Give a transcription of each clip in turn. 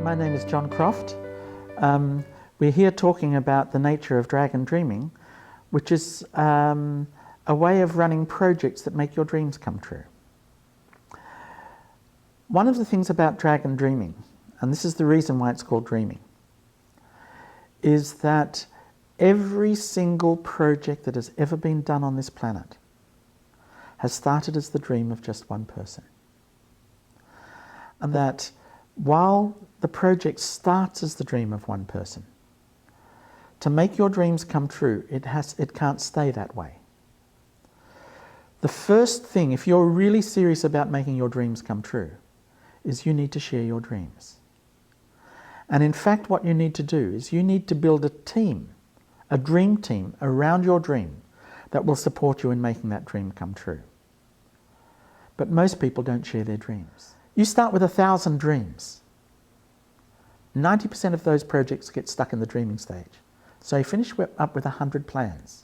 My name is John Croft. We're here talking about the nature of dragon dreaming, which is a way of running projects that make your dreams come true. One of the things about dragon dreaming, and this is the reason why it's called dreaming, is that every single project that has ever been done on this planet has started as the dream of just one person. And that while the project starts as the dream of one person, to make your dreams come true, it can't stay that way. The first thing, if you're really serious about making your dreams come true, is you need to share your dreams. And in fact, what you need to do is you need to build a team, a dream team around your dream that will support you in making that dream come true. But most people don't share their dreams. You start with 1,000 dreams. 90% of those projects get stuck in the dreaming stage. So you finish up with 100 plans.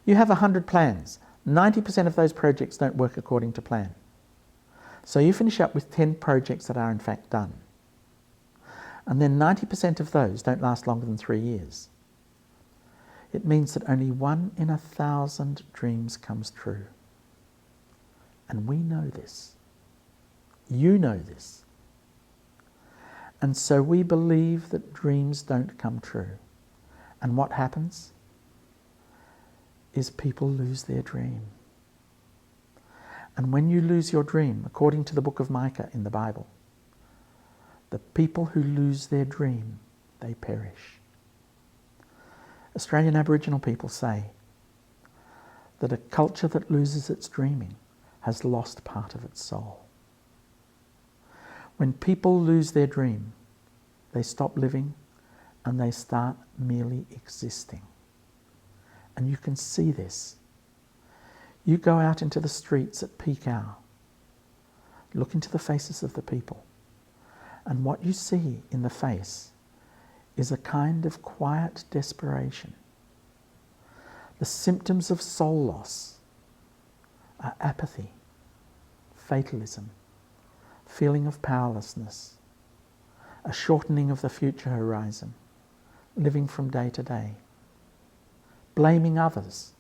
You have 100 plans. 90% of those projects don't work according to plan. So you finish up with 10 projects that are in fact done. And then 90% of those don't last longer than 3 years. It means that only 1 in 1,000 dreams comes true. And we know this. You know this. And so we believe that dreams don't come true. And what happens is people lose their dream. And when you lose your dream, according to the book of Micah in the Bible, the people who lose their dream, they perish. Australian Aboriginal people say that a culture that loses its dreaming has lost part of its soul. When people lose their dream, they stop living and they start merely existing. And you can see this. You go out into the streets at peak hour, look into the faces of the people, and what you see in the face is a kind of quiet desperation. The symptoms of soul loss are apathy, fatalism, feeling of powerlessness, a shortening of the future horizon, living from day to day, blaming others,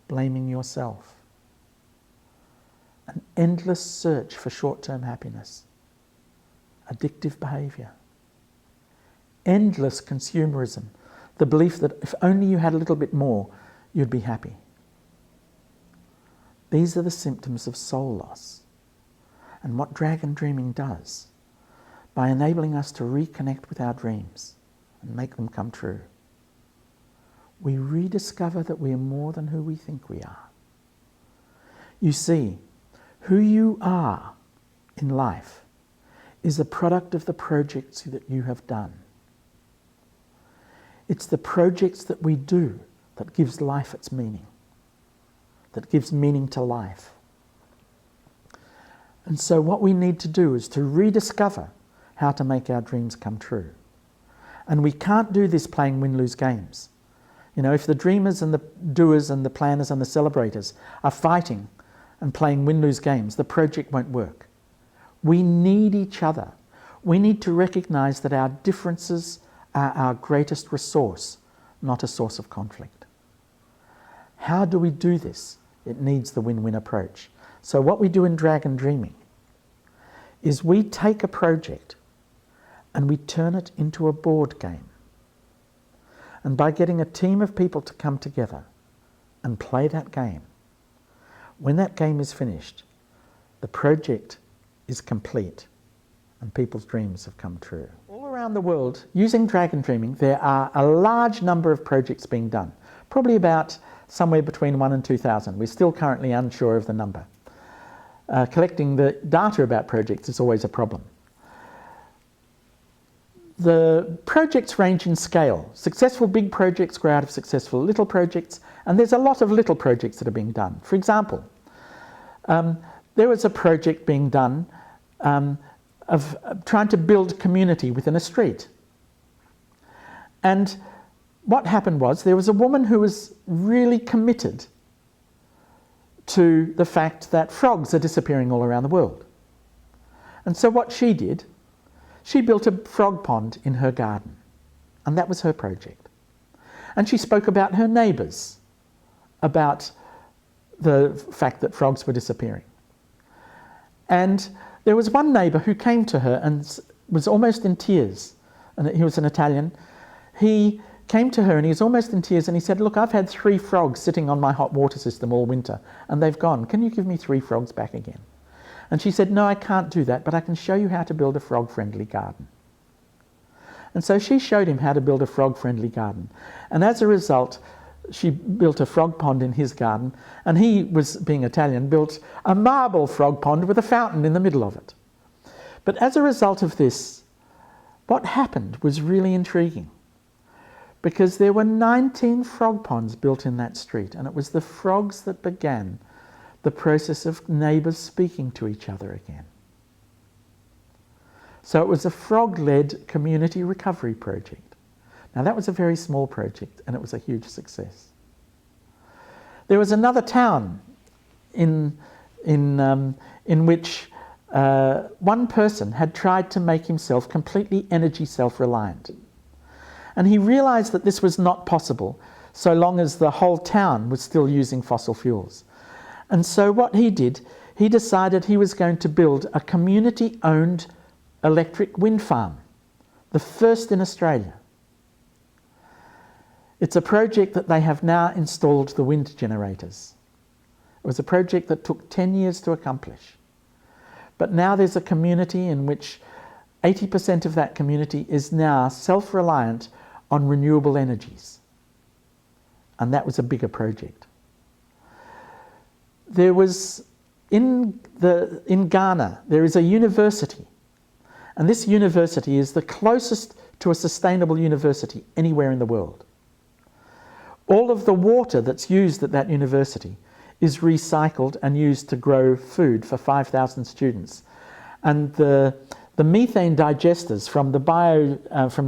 blaming yourself, an endless search for short-term happiness, addictive behaviour, endless consumerism, the belief that if only you had a little bit more, you'd be happy. These are the symptoms of soul loss. And what dragon dreaming does, by enabling us to reconnect with our dreams and make them come true, we rediscover that we are more than who we think we are. You see, who you are in life is a product of the projects that you have done. It's the projects that we do that gives life its meaning, that gives meaning to life. And so what we need to do is to rediscover how to make our dreams come true. And we can't do this playing win-lose games. You know, if the dreamers and the doers and the planners and the celebrators are fighting and playing win-lose games, the project won't work. We need each other. We need to recognize that our differences are our greatest resource, not a source of conflict. How do we do this? It needs the win-win approach. So what we do in dragon dreaming is we take a project and we turn it into a board game. And by getting a team of people to come together and play that game, when that game is finished, the project is complete and people's dreams have come true. All around the world, using dragon dreaming, there are a large number of projects being done, probably about somewhere between 1,000 and 2,000. We're still currently unsure of the number. Collecting the data about projects is always a problem. The projects range in scale. Successful big projects grow out of successful little projects, and there's a lot of little projects that are being done. For example, there was a project being done of trying to build community within a street. And what happened was there was a woman who was really committed to the fact that frogs are disappearing all around the world. And so what she did she built a frog pond in her garden, and that was her project. And she spoke about her neighbours, about the fact that frogs were disappearing. And there was one neighbour who came to her and was almost in tears, and he was an Italian. He came to her and he was almost in tears, and he said, "Look, I've had 3 frogs sitting on my hot water system all winter, and they've gone. Can you give me 3 frogs back again?" And she said, "No, I can't do that, but I can show you how to build a frog-friendly garden." And so she showed him how to build a frog-friendly garden. And as a result, she built a frog pond in his garden, and he, was being Italian, built a marble frog pond with a fountain in the middle of it. But as a result of this, what happened was really intriguing, because there were 19 frog ponds built in that street, and it was the frogs that began the process of neighbours speaking to each other again. So it was a frog-led community recovery project. Now that was a very small project, and it was a huge success. There was another town in which one person had tried to make himself completely energy self-reliant. And he realised that this was not possible so long as the whole town was still using fossil fuels. And so what he did, he decided he was going to build a community-owned electric wind farm, the first in Australia. It's a project that they have now installed the wind generators. It was a project that took 10 years to accomplish. But now there's a community in which 80% of that community is now self-reliant on renewable energies. And that was a bigger project. There was, in Ghana, there is a university. And this university is the closest to a sustainable university anywhere in the world. All of the water that's used at that university is recycled and used to grow food for 5,000 students. And the methane digesters from the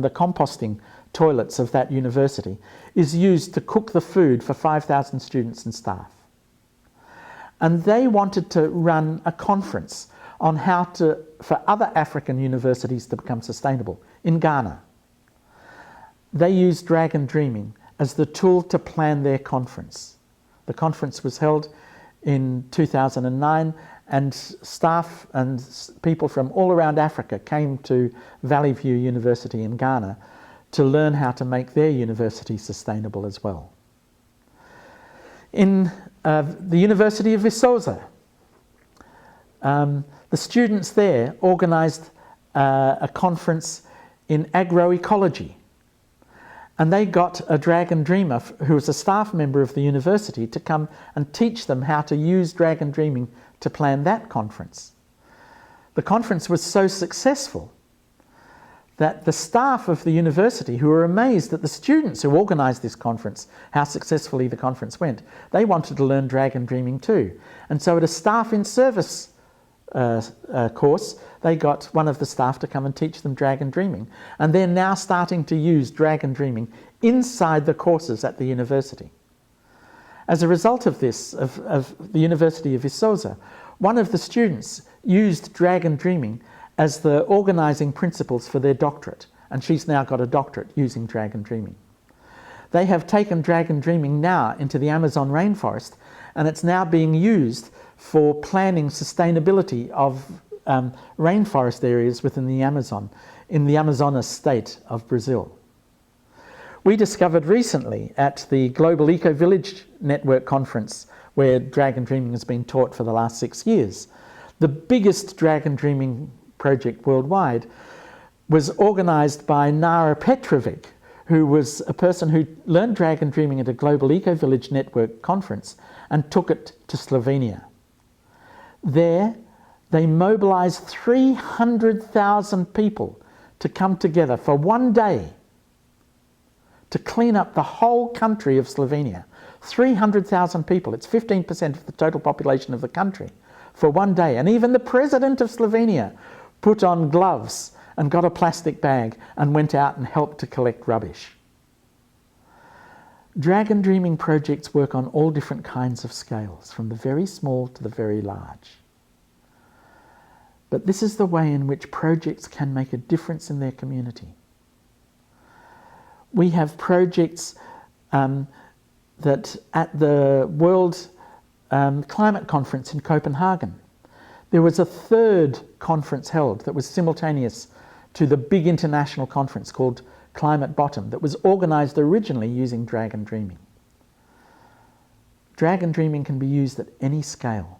composting toilets of that university is used to cook the food for 5,000 students and staff. And they wanted to run a conference on how to, for other African universities to become sustainable in Ghana. They used Dragon Dreaming as the tool to plan their conference. The conference was held in 2009, and staff and people from all around Africa came to Valley View University in Ghana to learn how to make their university sustainable as well. In the University of Viçosa, the students there organised a conference in agroecology. And they got a Dragon Dreamer who was a staff member of the university to come and teach them how to use Dragon Dreaming to plan that conference. The conference was so successful that the staff of the university, who were amazed at the students who organised this conference, how successfully the conference went, they wanted to learn Dragon Dreaming too. And so at a staff in service course, they got one of the staff to come and teach them Dragon Dreaming. And they're now starting to use Dragon Dreaming inside the courses at the university. As a result of this, of the University of Viçosa, one of the students used Dragon Dreaming as the organising principles for their doctorate, and she's now got a doctorate using Dragon Dreaming. They have taken Dragon Dreaming now into the Amazon rainforest, and it's now being used for planning sustainability of rainforest areas within the Amazon, in the Amazonas state of Brazil. We discovered recently at the Global Eco Village Network conference, where Dragon Dreaming has been taught for the last 6 years, the biggest Dragon Dreaming project worldwide was organised by Nara Petrovic, who was a person who learned Dragon Dreaming at a Global Eco Village Network conference and took it to Slovenia. There, they mobilised 300,000 people to come together for one day to clean up the whole country of Slovenia. 300,000 people, it's 15% of the total population of the country, for one day. And even the president of Slovenia put on gloves and got a plastic bag and went out and helped to collect rubbish. Dragon Dreaming projects work on all different kinds of scales, from the very small to the very large. But this is the way in which projects can make a difference in their community. We have projects that at the World Climate Conference in Copenhagen, there was a third conference held that was simultaneous to the big international conference called Climate Bottom, that was organised originally using dragon dreaming. Dragon dreaming can be used at any scale.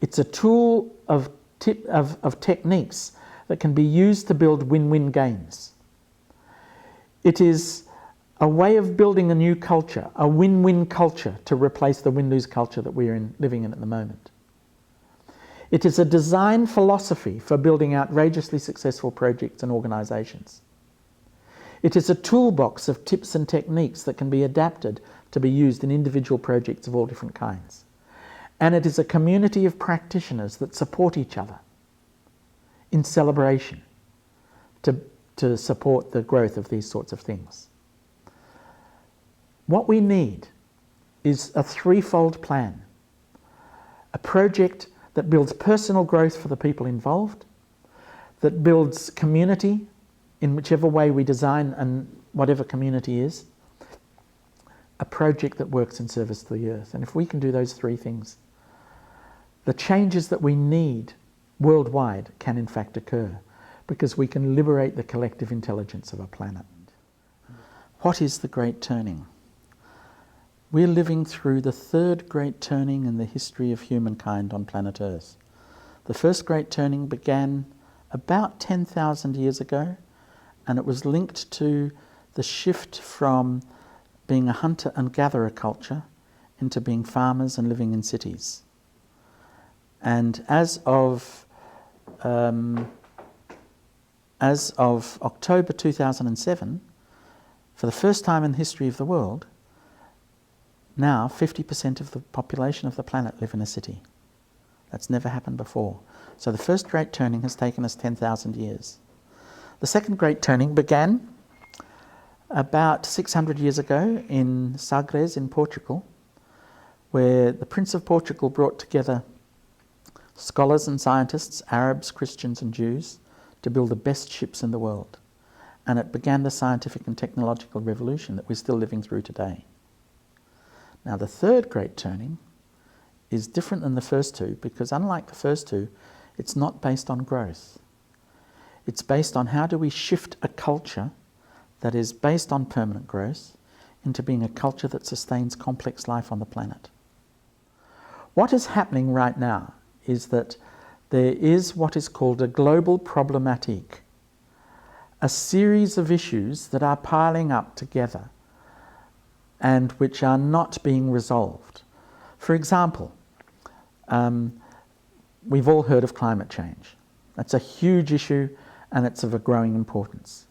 It's a tool of techniques that can be used to build win-win games. It is a way of building a new culture, a win-win culture to replace the win-lose culture that we're living in at the moment. It is a design philosophy for building outrageously successful projects and organisations. It is a toolbox of tips and techniques that can be adapted to be used in individual projects of all different kinds. And it is a community of practitioners that support each other in celebration to support the growth of these sorts of things. What we need is a threefold plan. A project that builds personal growth for the people involved, that builds community in whichever way we design and whatever community is, a project that works in service to the earth. And if we can do those three things, the changes that we need worldwide can in fact occur, because we can liberate the collective intelligence of our planet. What is the Great Turning? We're living through the third great turning in the history of humankind on planet Earth. The first great turning began about 10,000 years ago, and it was linked to the shift from being a hunter and gatherer culture into being farmers and living in cities. And as of October 2007, for the first time in the history of the world, now 50% of the population of the planet live in a city. That's never happened before. So the first great turning has taken us 10,000 years. The second great turning began about 600 years ago in Sagres in Portugal, where the Prince of Portugal brought together scholars and scientists, Arabs, Christians and Jews, to build the best ships in the world. And it began the scientific and technological revolution that we're still living through today. Now the third great turning is different than the first two, because unlike the first two, it's not based on growth. It's based on how do we shift a culture that is based on permanent growth into being a culture that sustains complex life on the planet. What is happening right now is that there is what is called a global problematique, a series of issues that are piling up together and which are not being resolved. For example, we've all heard of climate change. That's a huge issue and it's of a growing importance.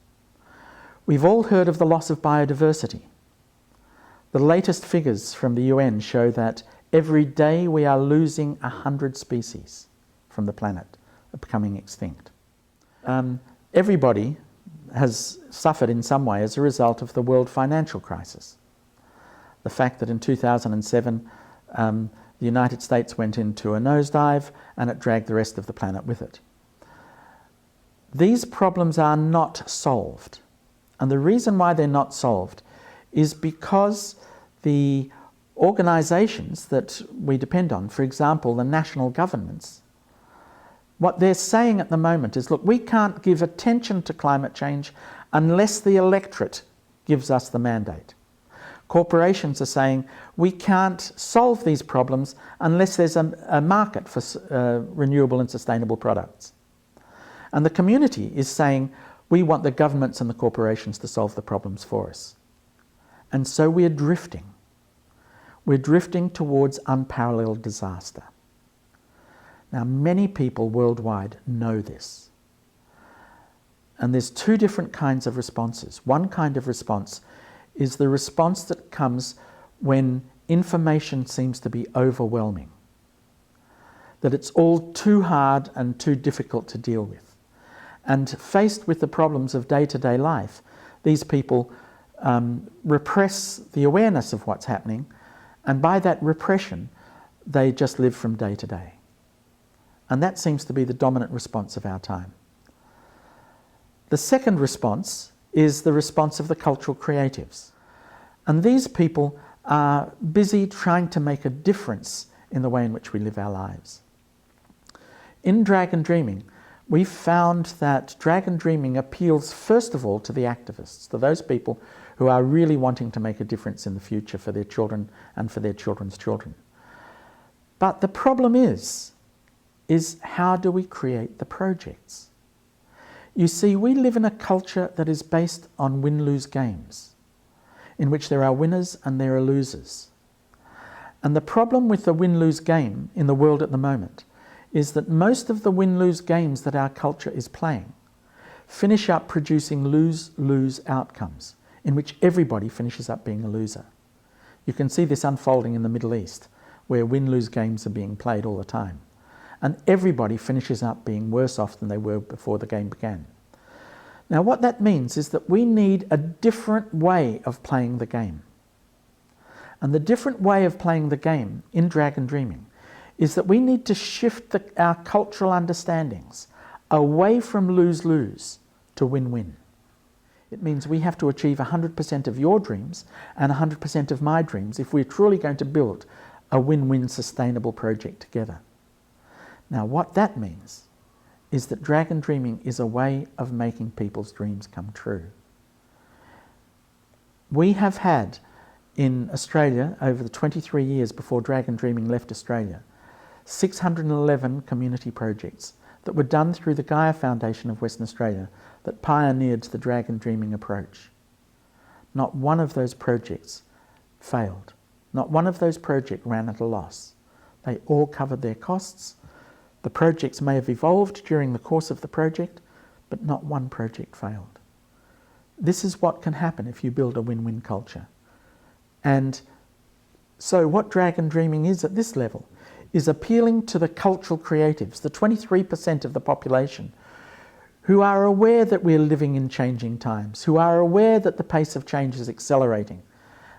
We've all heard of the loss of biodiversity. The latest figures from the UN show that every day we are losing 100 species from the planet, becoming extinct. Everybody has suffered in some way as a result of the world financial crisis. The fact that in 2007 the United States went into a nosedive and it dragged the rest of the planet with it. These problems are not solved. And the reason why they're not solved is because the organisations that we depend on, for example, the national governments, what they're saying at the moment is, look, we can't give attention to climate change unless the electorate gives us the mandate. Corporations are saying, we can't solve these problems unless there's a market for renewable and sustainable products. And the community is saying, we want the governments and the corporations to solve the problems for us. And so we're drifting. We're drifting towards unparalleled disaster. Now, many people worldwide know this. And there's two different kinds of responses. One kind of response is the response that comes when information seems to be overwhelming, that it's all too hard and too difficult to deal with. And faced with the problems of day-to-day life, these people repress the awareness of what's happening, and by that repression, they just live from day to day. And that seems to be the dominant response of our time. The second response is the response of the cultural creatives. And these people are busy trying to make a difference in the way in which we live our lives. In Dragon Dreaming, we found that Dragon Dreaming appeals first of all to the activists, to those people who are really wanting to make a difference in the future for their children and for their children's children. But the problem is how do we create the projects? You see, we live in a culture that is based on win-lose games, in which there are winners and there are losers. And the problem with the win-lose game in the world at the moment is that most of the win-lose games that our culture is playing finish up producing lose-lose outcomes, in which everybody finishes up being a loser. You can see this unfolding in the Middle East, where win-lose games are being played all the time. And everybody finishes up being worse off than they were before the game began. Now, what that means is that we need a different way of playing the game. And the different way of playing the game in Dragon Dreaming is that we need to shift our cultural understandings away from lose-lose to win-win. It means we have to achieve 100% of your dreams and 100% of my dreams if we're truly going to build a win-win sustainable project together. Now, what that means is that Dragon Dreaming is a way of making people's dreams come true. We have had in Australia, over the 23 years before Dragon Dreaming left Australia, 611 community projects that were done through the Gaia Foundation of Western Australia that pioneered the Dragon Dreaming approach. Not one of those projects failed. Not one of those projects ran at a loss. They all covered their costs. The projects may have evolved during the course of the project, but not one project failed. This is what can happen if you build a win-win culture. And so what Dragon Dreaming is at this level is appealing to the cultural creatives, the 23% of the population who are aware that we're living in changing times, who are aware that the pace of change is accelerating,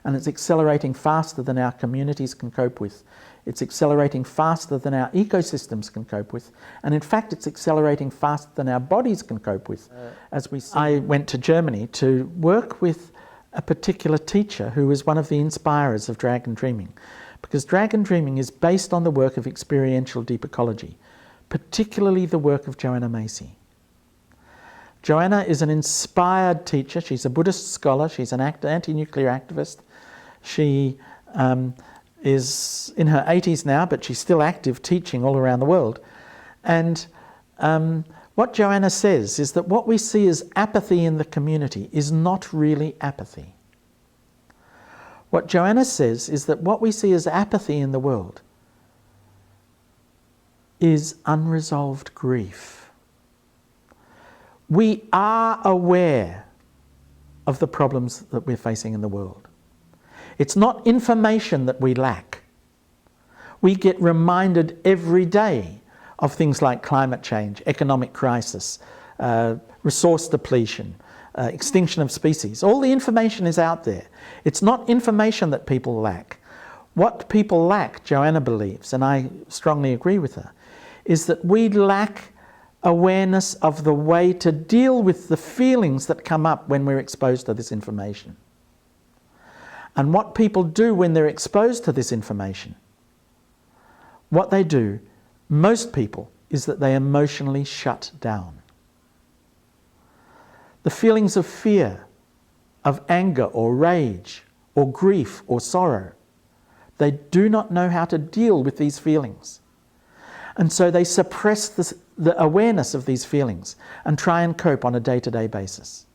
and it's accelerating faster than our communities can cope with. It's accelerating faster than our ecosystems can cope with, and in fact it's accelerating faster than our bodies can cope with. As we see. I went to Germany to work with a particular teacher who was one of the inspirers of Dragon Dreaming, because Dragon Dreaming is based on the work of experiential deep ecology, particularly the work of Joanna Macy. Joanna is an inspired teacher. She's a Buddhist scholar. She's an anti-nuclear activist. She is in her 80s now, but she's still active teaching all around the world. And what Joanna says is that what we see as apathy in the community is not really apathy. What Joanna says is that what we see as apathy in the world is unresolved grief. We are aware of the problems that we're facing in the world. It's not information that we lack. We get reminded every day of things like climate change, economic crisis, resource depletion, extinction of species. All the information is out there. It's not information that people lack. What people lack, Joanna believes, and I strongly agree with her, is that we lack awareness of the way to deal with the feelings that come up when we're exposed to this information. And what people do when they're exposed to this information, what they do, most people, is that they emotionally shut down. The feelings of fear, of anger or rage or grief or sorrow, they do not know how to deal with these feelings. And so they suppress the awareness of these feelings and try and cope on a day-to-day basis.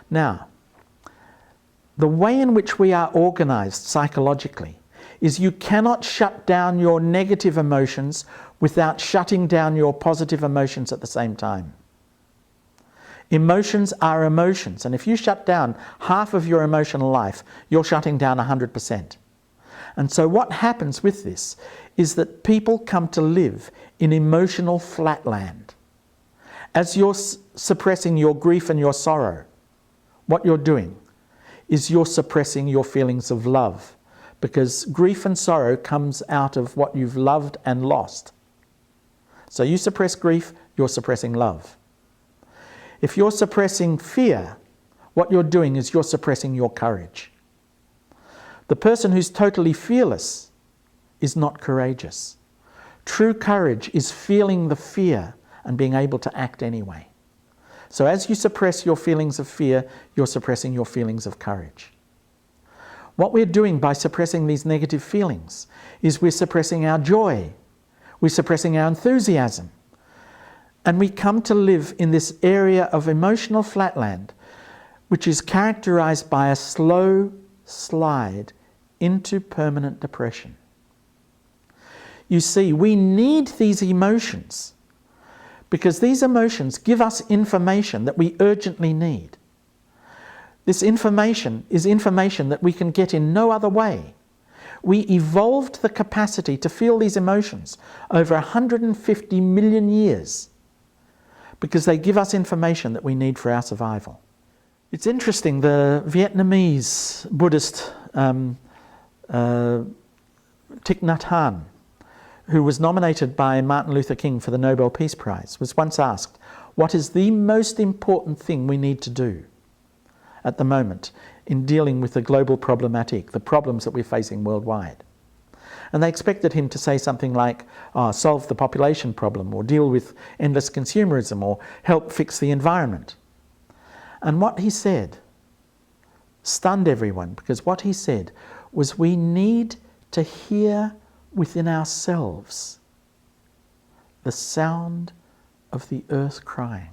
Now, the way in which we are organised psychologically is you cannot shut down your negative emotions without shutting down your positive emotions at the same time. Emotions are emotions, and if you shut down half of your emotional life, you're shutting down 100%. And so what happens with this is that people come to live in emotional flatland. As you're suppressing your grief and your sorrow, what you're doing is you're suppressing your feelings of love, because grief and sorrow comes out of what you've loved and lost. So you suppress grief, you're suppressing love. If you're suppressing fear, what you're doing is you're suppressing your courage. The person who's totally fearless is not courageous. True courage is feeling the fear and being able to act anyway. So as you suppress your feelings of fear, you're suppressing your feelings of courage. What we're doing by suppressing these negative feelings is we're suppressing our joy, we're suppressing our enthusiasm, and we come to live in this area of emotional flatland, which is characterized by a slow slide into permanent depression. You see, we need these emotions because these emotions give us information that we urgently need. This information is information that we can get in no other way. We evolved the capacity to feel these emotions over 150 million years because they give us information that we need for our survival. It's interesting, the Vietnamese Buddhist Thich Nhat Hanh, who was nominated by Martin Luther King for the Nobel Peace Prize, was once asked, what is the most important thing we need to do at the moment in dealing with the global problematic, the problems that we're facing worldwide? And they expected him to say something like, solve the population problem, or deal with endless consumerism, or help fix the environment. And what he said stunned everyone, because what he said was we need to hear within ourselves the sound of the earth crying.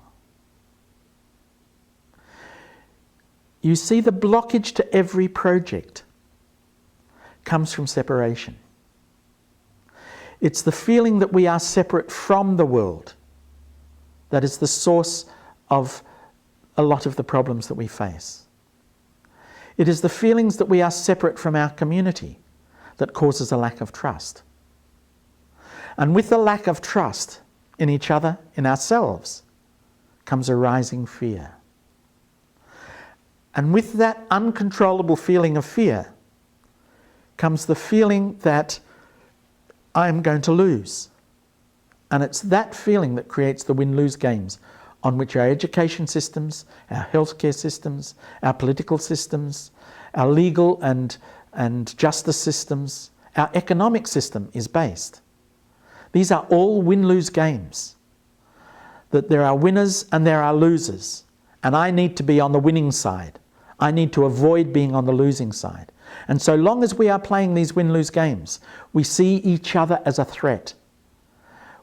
You see, the blockage to every project comes from separation. It's the feeling that we are separate from the world that is the source of a lot of the problems that we face. It is the feelings that we are separate from our community that causes a lack of trust. And with the lack of trust in each other, in ourselves, comes a rising fear. And with that uncontrollable feeling of fear comes the feeling that I am going to lose. And it's that feeling that creates the win-lose games on which our education systems, our healthcare systems, our political systems, our legal and justice systems, our economic system is based. These are all win-lose games. That there are winners and there are losers. And I need to be on the winning side. I need to avoid being on the losing side. And so long as we are playing these win-lose games, we see each other as a threat.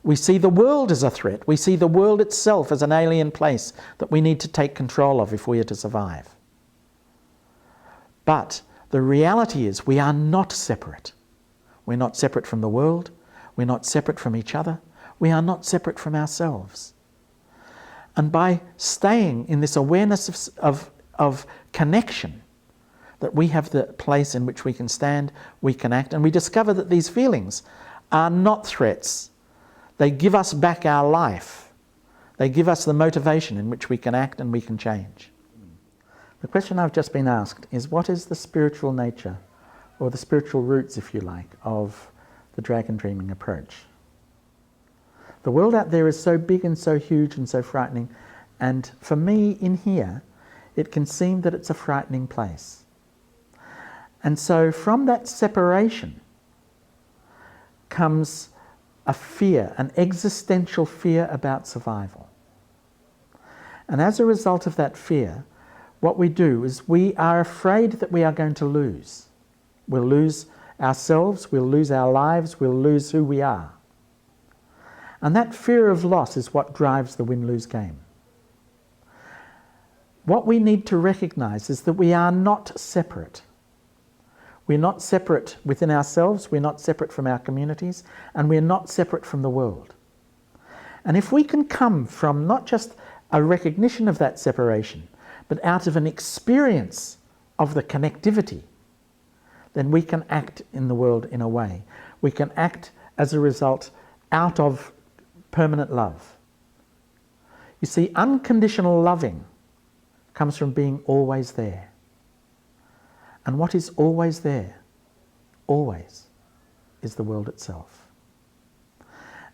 We see the world as a threat. We see the world itself as an alien place that we need to take control of if we are to survive. But the reality is we are not separate. We're not separate from the world. We're not separate from each other. We are not separate from ourselves. And by staying in this awareness of connection, that we have the place in which we can stand, we can act, and we discover that these feelings are not threats. They give us back our life. They give us the motivation in which we can act and we can change. The question I've just been asked is, what is the spiritual nature, or the spiritual roots, if you like, of the dragon dreaming approach? The world out there is so big and so huge and so frightening, and for me in here, it can seem that it's a frightening place. And so from that separation comes a fear, an existential fear about survival. And as a result of that fear, what we do is we are afraid that we are going to lose. We'll lose ourselves, we'll lose our lives, we'll lose who we are. And that fear of loss is what drives the win-lose game. What we need to recognize is that we are not separate. We're not separate within ourselves, we're not separate from our communities, and we're not separate from the world. And if we can come from not just a recognition of that separation, but out of an experience of the connectivity, then we can act in the world in a way. We can act as a result out of permanent love. You see, unconditional loving comes from being always there. And what is always there, always, is the world itself.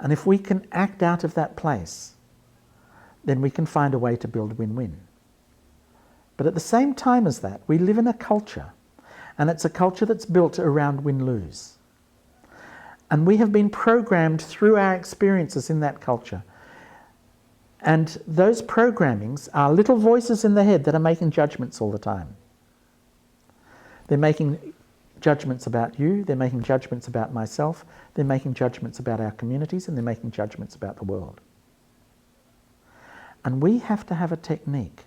And if we can act out of that place, then we can find a way to build win-win. But at the same time as that, we live in a culture, and it's a culture that's built around win-lose. And we have been programmed through our experiences in that culture. And those programmings are little voices in the head that are making judgments all the time. They're making judgments about you, they're making judgments about myself, they're making judgments about our communities, and they're making judgments about the world. And we have to have a technique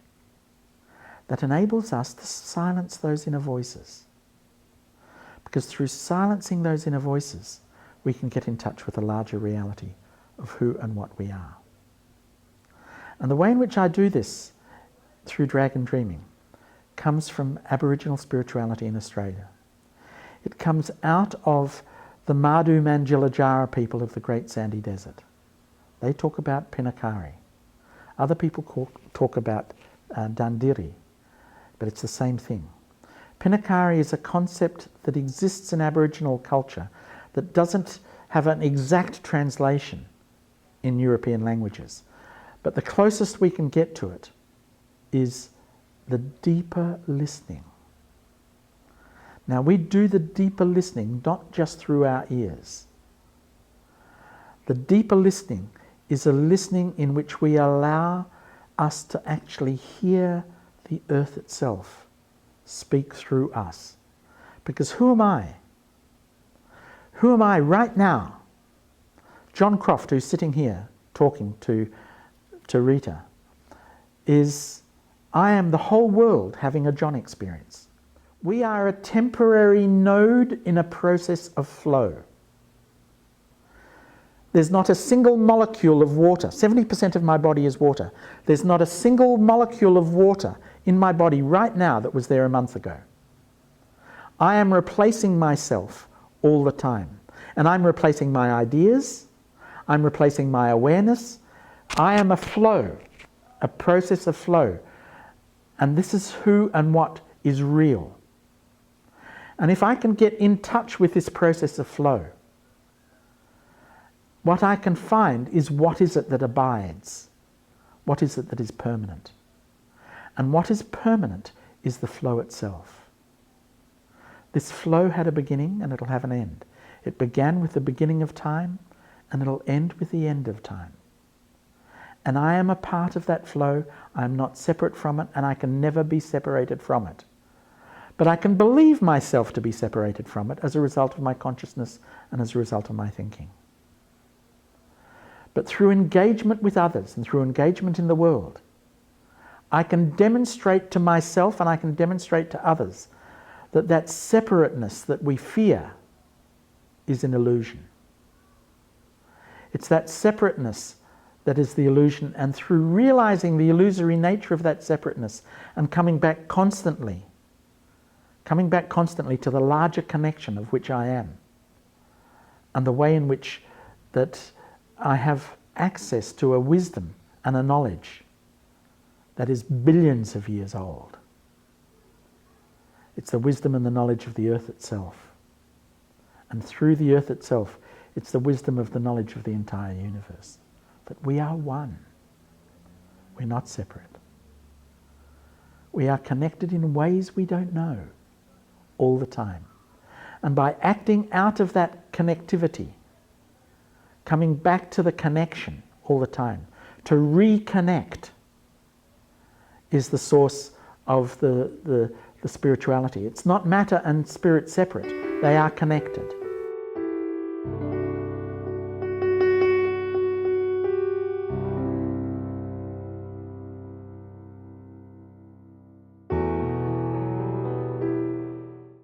that enables us to silence those inner voices. Because through silencing those inner voices, we can get in touch with a larger reality of who and what we are. And the way in which I do this through Dragon Dreaming comes from Aboriginal spirituality in Australia. It comes out of the Madhu Mandjilajara people of the Great Sandy Desert. They talk about Pinakari. Other people talk about Dandiri, but it's the same thing. Pinakari is a concept that exists in Aboriginal culture that doesn't have an exact translation in European languages. But the closest we can get to it is the deeper listening. Now, we do the deeper listening not just through our ears. The deeper listening is a listening in which we allow us to actually hear the earth itself speak through us. Because who am I? Who am I right now? John Croft, who's sitting here talking to Rita, I am the whole world having a John experience. We are a temporary node in a process of flow. There's not a single molecule of water. 70% of my body is water. There's not a single molecule of water in my body right now that was there a month ago. I am replacing myself all the time. And I'm replacing my ideas. I'm replacing my awareness. I am a flow, a process of flow. And this is who and what is real. And if I can get in touch with this process of flow, what I can find is what is it that abides? What is it that is permanent? And what is permanent is the flow itself. This flow had a beginning and it'll have an end. It began with the beginning of time and it'll end with the end of time. And I am a part of that flow. I am not separate from it, and I can never be separated from it. But I can believe myself to be separated from it as a result of my consciousness and as a result of my thinking. But through engagement with others and through engagement in the world, I can demonstrate to myself and I can demonstrate to others that that separateness that we fear is an illusion. It's that separateness that is the illusion, and through realizing the illusory nature of that separateness and coming back constantly to the larger connection of which I am, and the way in which that I have access to a wisdom and a knowledge that is billions of years old. It's the wisdom and the knowledge of the earth itself. And through the earth itself, it's the wisdom of the knowledge of the entire universe. That we are one. We're not separate. We are connected in ways we don't know all the time. And by acting out of that connectivity, coming back to the connection all the time, to reconnect is the source of the spirituality. It's not matter and spirit separate. They are connected.